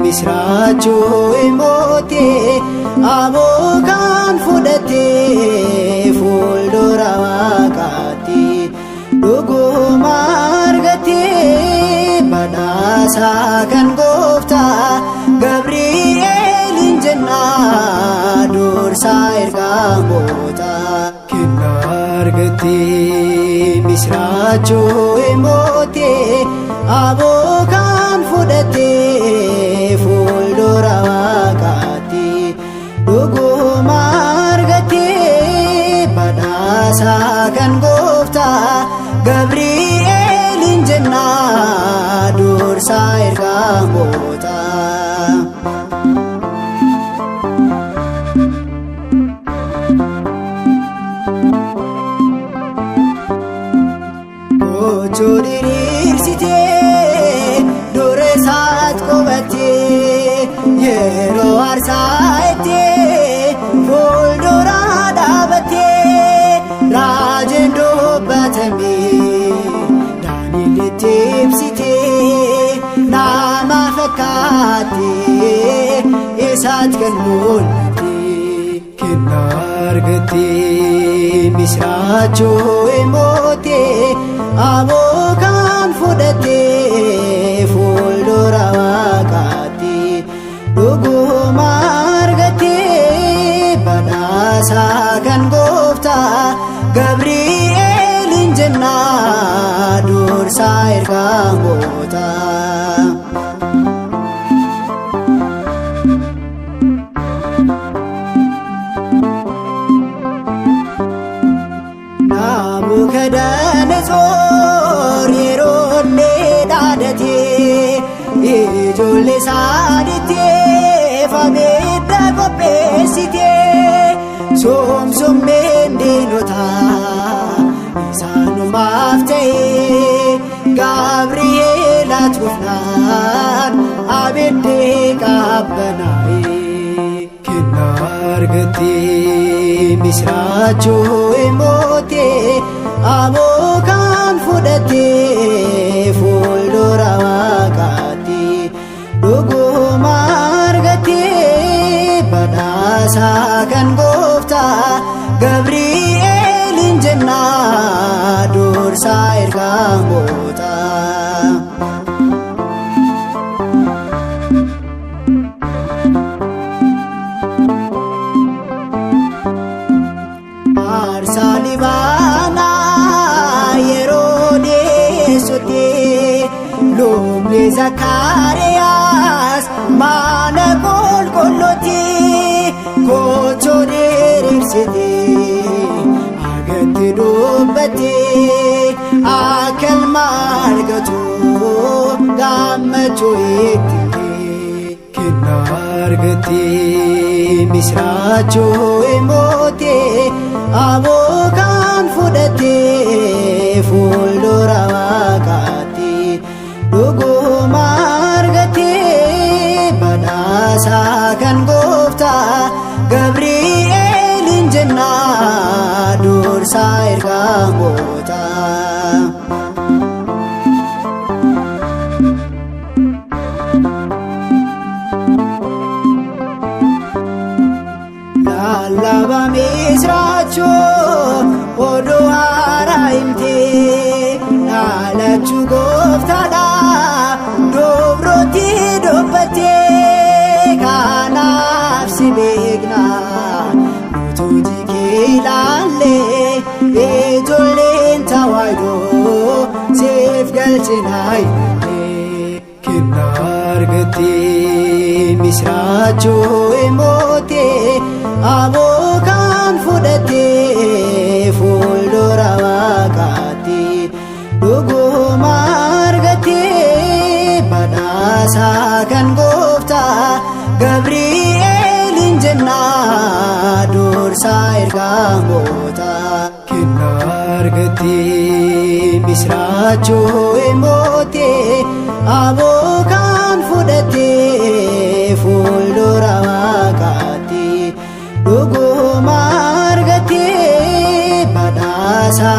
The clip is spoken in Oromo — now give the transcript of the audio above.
misracho emote abokan fudate fuldura waqati dhuguma argate badhaasa kan goofta Gabri'eelin jenna dursa ergamoota kenna argate misracho emote abokan fudate fuldura waqati dhuguma argate badhaasa kan goofta Gabri'eelin jenna dursa ergamoota yeroo arsaate fuldura dhaabate raajeen dubbatame Daani'elitti ibsite nama fakkaate isaatti kan mul'ate kenna argate misracho emote abokan fudhate fuldura waqati dhuguma argate badhaasa kan goofta Gabri'eelin jenna dursa ergamoota Nabukadnezar yeroo inni dhaadate ijoollee isaaniitti abidda qopheessite soomsommeen diinotaa isaanumaaf ta'e Gabri'eelaa dhufnaan abiddi qabbanaa'e kenna argate misracho emote abokan fudhate fuldura waqati dhuguma argate badhaasa kan goofta Gabri'eelin jenna dursa ergamoota Lumni Zakariyaas mana qulqulluutti gochoo diriirsite agatti dubbate akka ilma argatu gammachuu itti kenna argate misracho emote abokan fudhate fuldura waqati dhuguma argate badhaasa kan goofta Gabri'eelin jenna dursa ergamoota lallaba misracho oduu haaraa himte dhaalachuu gooftaadha dubrootti dubbate kanaaf si beekna nutuu jikee ilaalle ijoolleen tawaayidoo siif galchinaa hidhatte kenna argate misracho emote abokan kan fudhattee fuuldura Waaqaatti dhuguma argattee badhaasa kan Gooftaa Gabri'eelin jennaa dursaa ergamoota kennaa argattee misraachoo mootii aboo kan fudhattee fuuldura Waaqaatti dhuguma argattee badhaasa